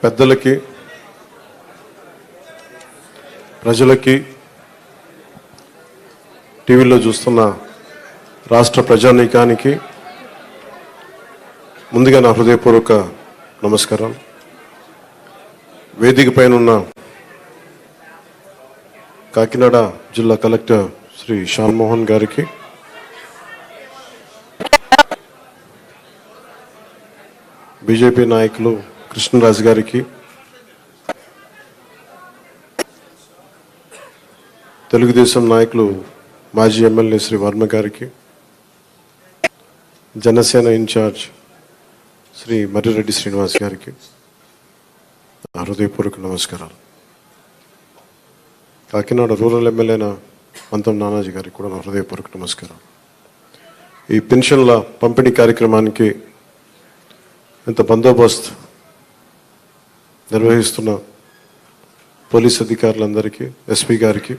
పెద్దలకి, ప్రజలకి, టీవీలో చూస్తున్న రాష్ట్ర ప్రజానీకానికి ముందుగా నా హృదయపూర్వక నమస్కారం. వేదిక పైన ఉన్న కాకినాడ జిల్లా కలెక్టర్ శ్రీ శ్యామ్ మోహన్ గారికి, బీజేపీ నాయకులు కృష్ణరాజు గారికి, తెలుగుదేశం నాయకులు మాజీ ఎమ్మెల్యే శ్రీ వర్మ గారికి, జనసేన ఇన్ఛార్జ్ శ్రీ మర్రిరెడ్డి శ్రీనివాస్ గారికి హృదయపూర్వక నమస్కారాలు. కాకినాడ రూరల్ ఎమ్మెల్యేన పంతం నానాజీ గారికి కూడా నా హృదయపూర్వక నమస్కారం. ఈ పెన్షన్ల పంపిణీ కార్యక్రమానికి ఇంత బందోబస్తు నిర్వహిస్తున్న పోలీస్ అధికారులందరికీ, ఎస్పీ గారికి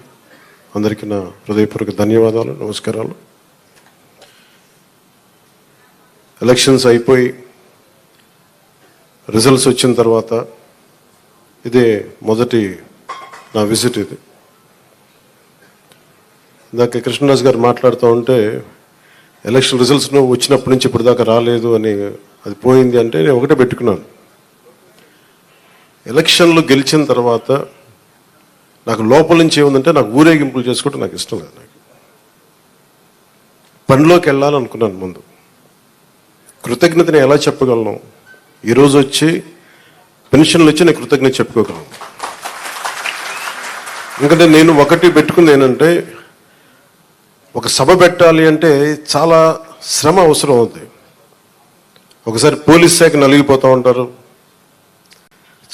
అందరికీ నా హృదయపూర్వక ధన్యవాదాలు, నమస్కారాలు. ఎలక్షన్స్ అయిపోయి రిజల్ట్స్ వచ్చిన తర్వాత ఇదే మొదటి నా విజిట్. ఇది ఇందాక కృష్ణరాజు గారు మాట్లాడుతూ ఉంటే ఎలక్షన్ రిజల్ట్స్ వచ్చినప్పటి నుంచి ఇప్పుడు దాకా రాలేదు అని, అది పోయింది అంటే నేను ఒకటే పెట్టుకున్నాను. ఎలక్షన్లు గెలిచిన తర్వాత నాకు లోపల నుంచి ఏముందంటే నాకు ఊరేగింపులు చేసుకోవడం నాకు ఇష్టం లేదు. నాకు పనిలోకి వెళ్ళాలనుకున్నాను. ముందు కృతజ్ఞతని ఎలా చెప్పగలను? ఈరోజు వచ్చి పెన్షన్లు వచ్చి నేను కృతజ్ఞత చెప్పుకోగలను. ఎందుకంటే నేను ఒకటి పెట్టుకుంది ఏంటంటే, ఒక సభ పెట్టాలి అంటే చాలా శ్రమ అవసరం అవుతుంది. ఒకసారి పోలీస్ శాఖ నలిగిపోతూ ఉంటారు.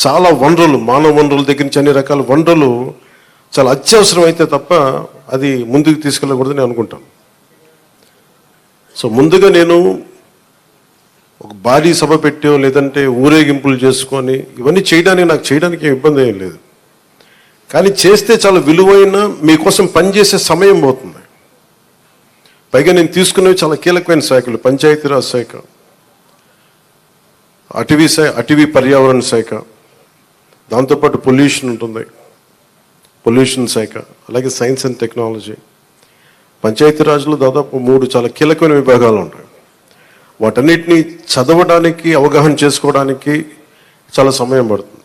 చాలా వనరులు, మానవ వనరుల దగ్గర నుంచి అన్ని రకాల వనరులు చాలా అత్యవసరం అయితే తప్ప అది ముందుకు తీసుకెళ్ళకూడదని అనుకుంటాను. సో ముందుగా నేను ఒక భారీ సభ పెట్టో లేదంటే ఊరేగింపులు చేసుకొని ఇవన్నీ చేయడానికి ఇబ్బంది ఏం లేదు. కానీ చేస్తే చాలా విలువైన మీకోసం పనిచేసే సమయం పోతుంది. పైగా నేను తీసుకున్నవి చాలా కీలకమైన శాఖలు: పంచాయతీరాజ్ శాఖ, అటవీ పర్యావరణ శాఖ, దాంతోపాటు పొల్యూషన్ ఉంటుంది, పొల్యూషన్ శాఖ, అలాగే సైన్స్ అండ్ టెక్నాలజీ. పంచాయతీరాజ్లో దాదాపు 3 చాలా కీలకమైన విభాగాలు ఉంటాయి. వాటన్నిటినీ చదవడానికి, అవగాహన చేసుకోవడానికి చాలా సమయం పడుతుంది.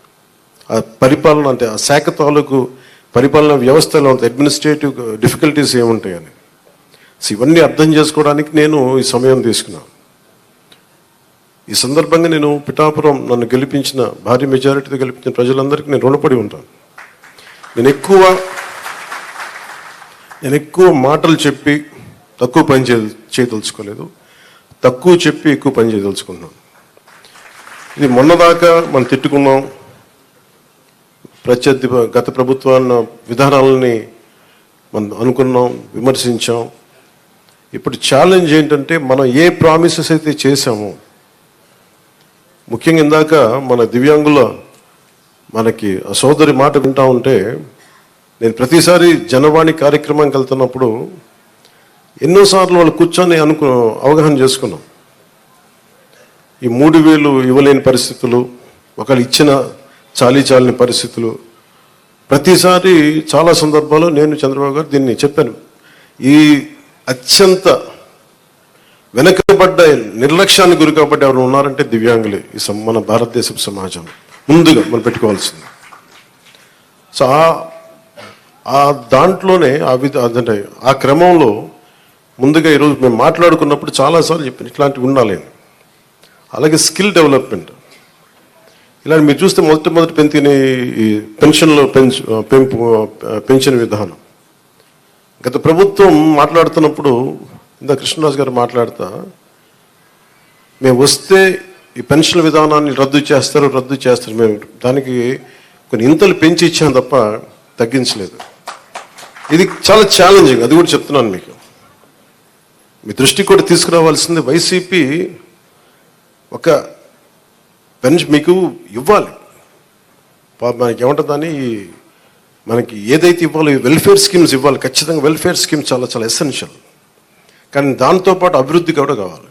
ఆ పరిపాలన అంటే ఆ శాఖ తాలూకు పరిపాలన వ్యవస్థలో అంత అడ్మినిస్ట్రేటివ్ డిఫికల్టీస్ ఏముంటాయని, సో ఇవన్నీ అర్థం చేసుకోవడానికి నేను ఈ సమయం తీసుకున్నాను. ఈ సందర్భంగా నేను పిఠాపురం నన్ను గెలిపించిన, భారీ మెజారిటీతో గెలిపించిన ప్రజలందరికీ నేను రుణపడి ఉంటాను. నేను ఎక్కువ మాటలు చెప్పి తక్కువ పని చేయదలుచుకోలేదు, తక్కువ చెప్పి ఎక్కువ పని చేయదలుచుకున్నాను. ఇది మొన్నదాకా మనం తిట్టుకున్నాం, గత ప్రభుత్వాన్ని విధానాలని మనం అనుకున్నాం, విమర్శించాం. ఇప్పుడు ఛాలెంజ్ ఏంటంటే, మనం ఏ ప్రామిసెస్ అయితే చేశామో, ముఖ్యంగా ఇందాక మన దివ్యాంగుల మనకి సోదరి మాట వింటా ఉంటే, నేను ప్రతిసారి జనవాణి కార్యక్రమానికి వెళ్తున్నప్పుడు ఎన్నోసార్లు వాళ్ళు కూర్చొని అవగాహన చేసుకున్నాం. ఈ 3,000 ఇవ్వలేని పరిస్థితులు, ఒకళ్ళు ఇచ్చిన చాలీని పరిస్థితులు. ప్రతిసారి చాలా సందర్భాల్లో నేను చంద్రబాబు గారు దీన్ని చెప్పాను. ఈ అత్యంత వెనకబడ్డ, నిర్లక్ష్యానికి గురి కాబట్టి ఎవరు ఉన్నారంటే దివ్యాంగులే ఈ మన భారతదేశ సమాజం ముందుగా మనం పెట్టుకోవాల్సింది. సో ఆ దాంట్లోనే అదంటే ఆ క్రమంలో ముందుగా ఈరోజు మేము మాట్లాడుకున్నప్పుడు చాలాసార్లు చెప్పాను ఇట్లాంటివి ఉండాలి. అలాగే స్కిల్ డెవలప్మెంట్, ఇలాంటి మీరు చూస్తే మొదటి పెంచిన ఈ పెన్షన్లో పెన్షన్ విధానం గత ప్రభుత్వం మాట్లాడుతున్నప్పుడు, ఇంత కృష్ణరాజు గారు మాట్లాడుతా, మేము వస్తే ఈ పెన్షన్ విధానాన్ని రద్దు చేస్తారు, మేము దానికి కొన్ని ఇంతలు పెంచి ఇచ్చాం తప్ప తగ్గించలేదు. ఇది చాలా ఛాలెంజింగ్, అది కూడా చెప్తున్నాను మీకు. మీ దృష్టికి కూడా తీసుకురావాల్సింది, వైసీపీ ఒక పెన్షన్ మీకు ఇవ్వాలి. మనకి ఏమంటుందని, మనకి ఏదైతే ఇవ్వాలో వెల్ఫేర్ స్కీమ్స్ ఇవ్వాలి, ఖచ్చితంగా వెల్ఫేర్ స్కీమ్స్ చాలా చాలా ఎసెన్షియల్. కానీ దాంతోపాటు అభివృద్ధి కూడా కావాలి.